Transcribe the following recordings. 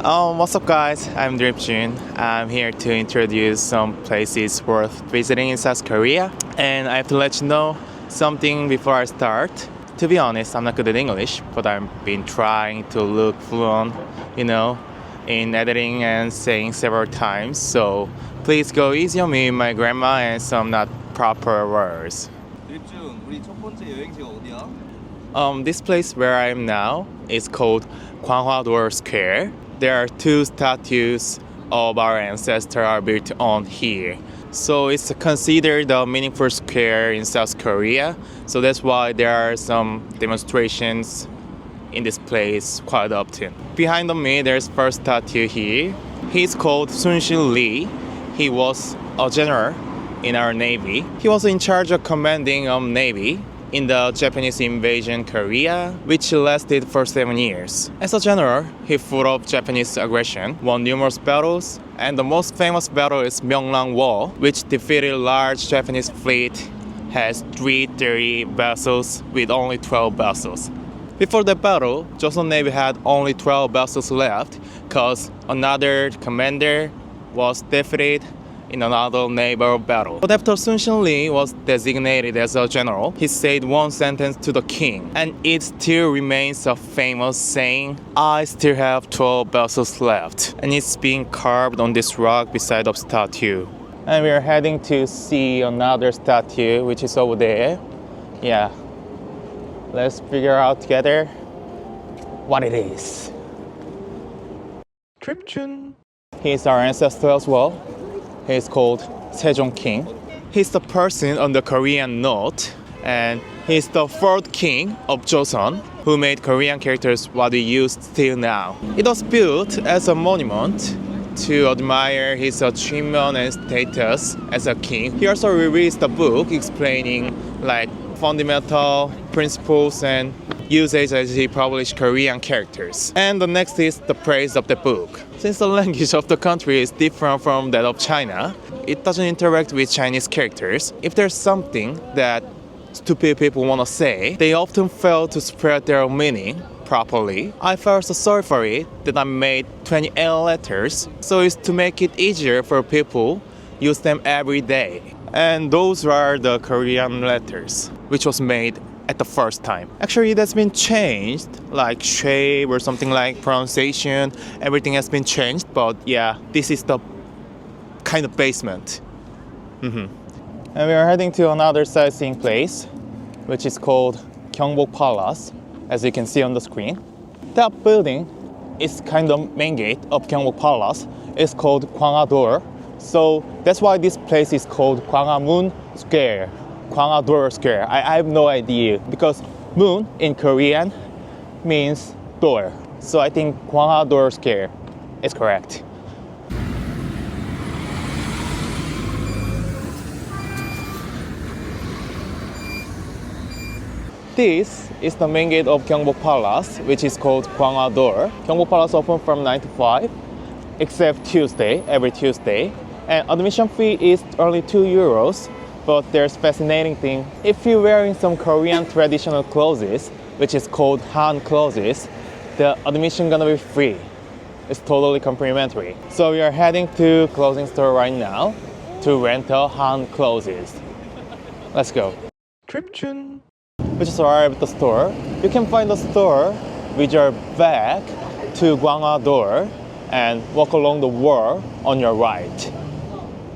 What's up guys, I'm Dripjun. I'm here to introduce some places worth visiting in South Korea. And I have to let you know something before I start. To be honest, I'm not good at English, but I've been trying to look fluent, in editing and saying several times. So please go easy on me, my grandma, and some not proper words. 드립준, 우리 첫 번째 여행지가 어디야? This place where I am now is called Gwanghwa-dor Square. There are two statues of our ancestors are built on here. So it's considered a meaningful square in South Korea. So that's why there are some demonstrations in this place quite often. Behind me, there's first statue here. He's called Sun-Shin Lee. He was a general in our navy. He was in charge of commanding navy in the Japanese invasion Korea, which lasted for 7 years. As a general, he fought off Japanese aggression, won numerous battles, and the most famous battle is Myeonglang War, which defeated a large Japanese fleet, has 330 vessels with only 12 vessels. Before the battle, Joseon Navy had only 12 vessels left, cause another commander was defeated in another naval battle. But after Sun-Shin Lee was designated as a general, he said one sentence to the king, and it still remains a famous saying, "I still have 12 vessels left," and it's being carved on this rock beside the statue. And we are heading to see another statue, which is over there. Yeah, let's figure out together what it is. Dripjun. He's our ancestor as well. He's called Sejong King. He's the person on the Korean note, and he's the fourth king of Joseon who made Korean characters what we use till now. It was built as a monument to admire his achievement and status as a king. He also released a book explaining fundamental principles and usage as he published Korean characters. And the next is the praise of the book. Since the language of the country is different from that of China, it doesn't interact with Chinese characters. If there's something that stupid people want to say, they often fail to spread their meaning properly. I felt so sorry for it that I made 28 letters, so it's to make it easier for people use them every day. And those are the Korean letters, which was made at the first time. Actually, that's been changed, like shape or something like pronunciation. Everything has been changed, but yeah, this is the kind of basement. And we are heading to another sightseeing place, which is called Gyeongbok Palace, as you can see on the screen. That building is kind of main gate of Gyeongbok Palace. It's called Gwanghwa-dor. So that's why this place is called Gwanghwa-mun Square. Gwanghwa-dor Square. I have no idea because moon in Korean means door. So I think Gwanghwa-dor Square is correct. This is the main gate of Gyeongbok Palace, which is called Gwanghwa-dor. Gyeongbok Palace open from 9 to 5, except Tuesday, every Tuesday. And admission fee is only 2 euros. But there's fascinating thing. If you're wearing some Korean traditional clothes, which is called Han clothes, the admission gonna be free. It's totally complimentary. So we are heading to clothing store right now to rent a Han clothes. Let's go. Dripjun. We just arrived at the store. You can find the store with your back to Gwanghwa-dor and walk along the wall on your right.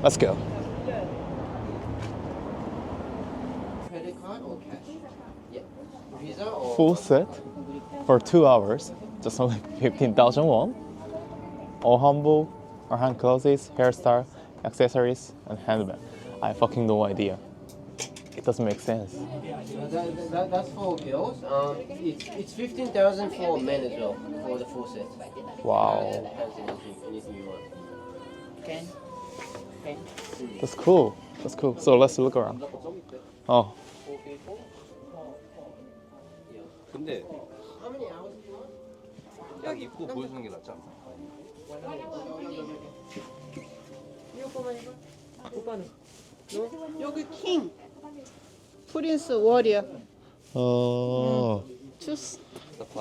Let's go. Full set for 2 hours, just only 15,000 won. All hanbok, or hand clothes, hairstyle, accessories, and handbag. I fucking no idea. It doesn't make sense. That's for girls. It's 15,000 for men as well for the full set. Wow, Anything you want. Okay. that's cool. That's cool. So let's look around. Oh. 근데 딱 입고 보여주는 게 낫지 않나? 오빠는 여기 킹 프린스 워리어 Oh. 주스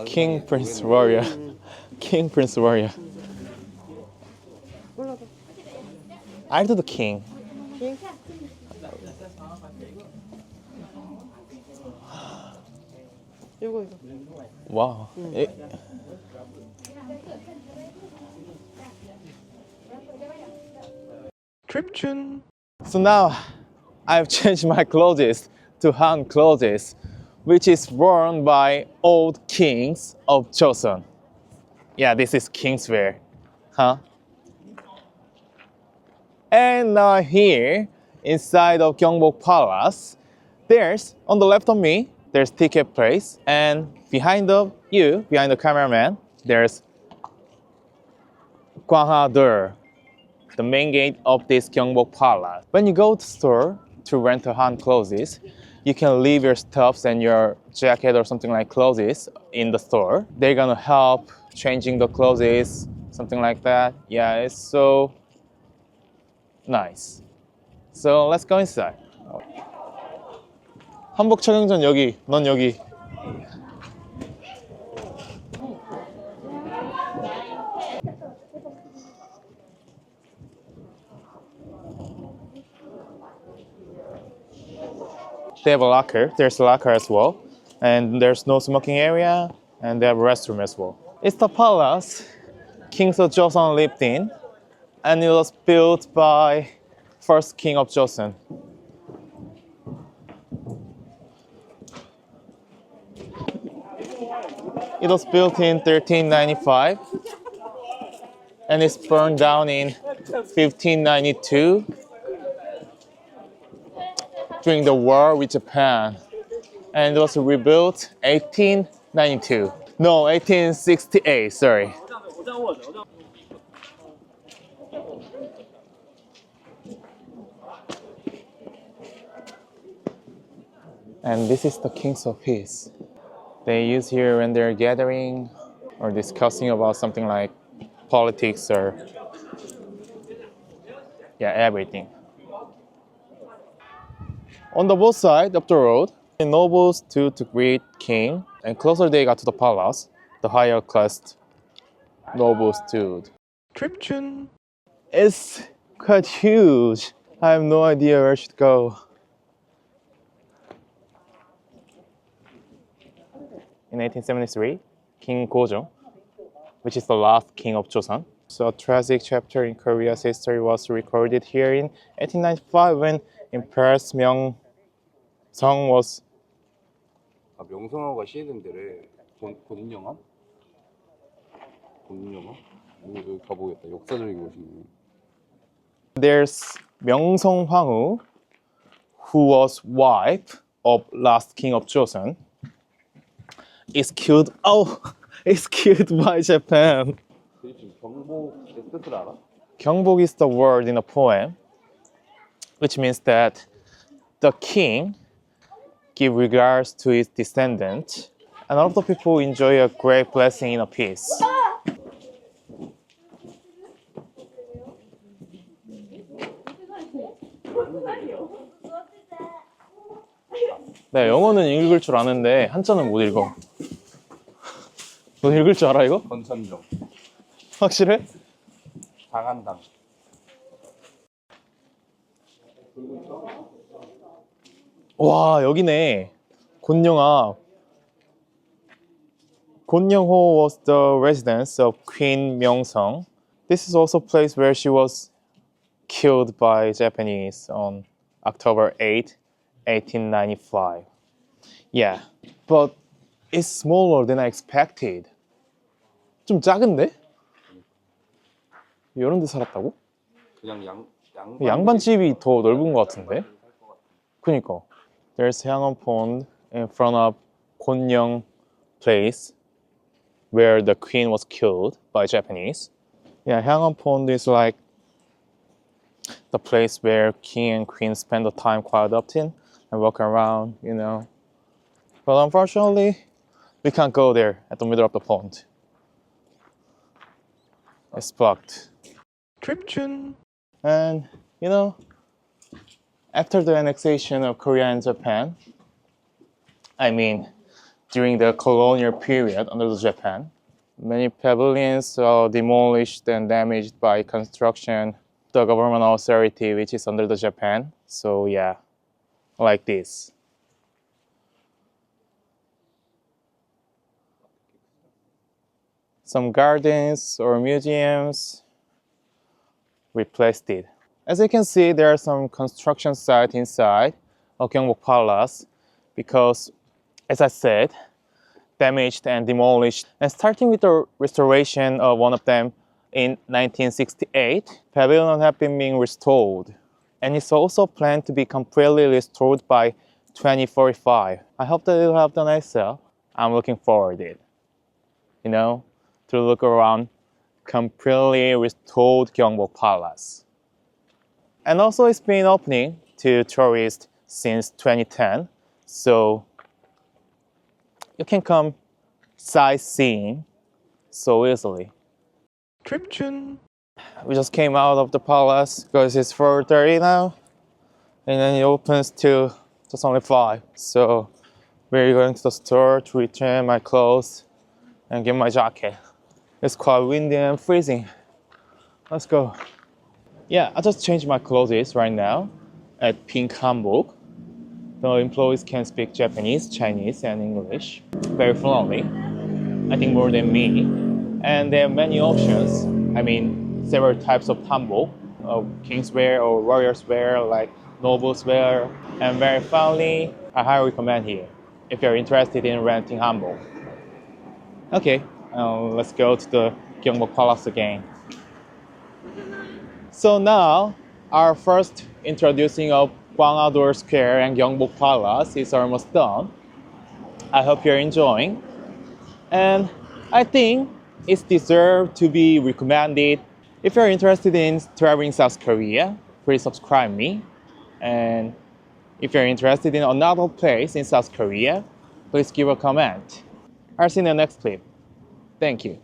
King Prince Warrior. King Prince Warrior. I'll do the king. king? 이거. Wow. Dripjun. So now I've changed my clothes to Han clothes, which is worn by old kings of Joseon. Yeah, this is king's wear, huh? And now here, inside of Gyeongbok Palace, there's, on the left of me, there's ticket place, and behind of you, behind the cameraman, there's Gwanghwa-door, the main gate of this Gyeongbok Palace. When you go to store to rent a Han clothes, you can leave your stuffs and your jacket or something like clothes in the store. They're gonna help changing the clothes, something like that. Yeah, it's so nice. So let's go inside. 한복 착용전 여기, 넌 여기. They have a locker. There's a locker as well. And there's no smoking area. And they have a restroom as well. It's the palace Kings of Joseon lived in. And it was built by first king of Joseon. It was built in 1395. And it's burned down in 1592. During the war with Japan, and it was rebuilt 1892. No, 1868, sorry. And this is the Kings of Peace. They use here when they're gathering or discussing about something like politics or everything. On the both sides of the road, the nobles stood to greet king, and closer they got to the palace, the higher class nobles stood. Dripjun is quite huge. I have no idea where I should go. In 1873, King Gojong, which is the last king of Joseon. So a tragic chapter in Korea's history was recorded here in 1895 when empress 명성 was. 아, 명성황후가 시해된 데래. 본인영함? 본인영함? 여기 가보겠다. 역사적인 곳이네. There's 명성 황후, who was wife of last king of Joseon, is killed. Oh, is killed by Japan. 경복의 뜻을 알아? 경복 is the word in a poem, which means that the king give regards to his descendant, and all of the people enjoy a great blessing in a peace. 네, 영어는 읽을 줄 아는데 한자는 못 읽어. 너 읽을 줄 알아 이거? 권천정. 확실해? 당한당. 와, 여기네. 곤영아. 곤영호 was the residence of Queen Myeongsong. This is also a place where she was killed by Japanese on October 8, 1895. Yeah, but it's smaller than I expected. 좀 작은데? 이런 데 살았다고? 그냥 양반집이 더 넓은 것 같은데? 그니까. There's Hyeongan Pond in front of Gonyeong place where the queen was killed by Japanese. Yeah, Hyeongan Pond is like the place where king and queen spend the time quite often and walk around, you know. But unfortunately, we can't go there at the middle of the pond. It's blocked. Dripjun. And, you know, after the annexation of Korea and Japan, I mean, during the colonial period under the Japan, many pavilions are demolished and damaged by construction the government authority which is under the Japan. So yeah, like this. Some gardens or museums replaced it. As you can see, there are some construction sites inside of Gyeongbok Palace because, as I said, damaged and demolished. And starting with the restoration of one of them in 1968, pavilion have been being restored. And it's also planned to be completely restored by 2045. I hope that it'll have done itself. I'm looking forward to it. You know, to look around completely restored Gyeongbok Palace. And also it's been opening to tourists since 2010. So you can come sightseeing so easily. Dripjun. We just came out of the palace because it's 4:30 now, and then it opens till just only 5. So we're going to the store to return my clothes and get my jacket. It's quite windy and freezing. Let's go. Yeah, I just changed my clothes right now at Pink Hanbok. The employees can speak Japanese, Chinese, and English very fluently. I think more than me. And there are many options. I mean, several types of hanbok, king's wear or warrior's wear, like noble's wear, and very friendly. I highly recommend here if you're interested in renting hanbok. Okay, let's go to the Gyeongbok Palace again. So now, our first introducing of Gwangador Square and Gyeongbok Palace is almost done. I hope you're enjoying. And I think it's deserved to be recommended. If you're interested in traveling South Korea, please subscribe me. And if you're interested in another place in South Korea, please give a comment. I'll see you in the next clip. Thank you.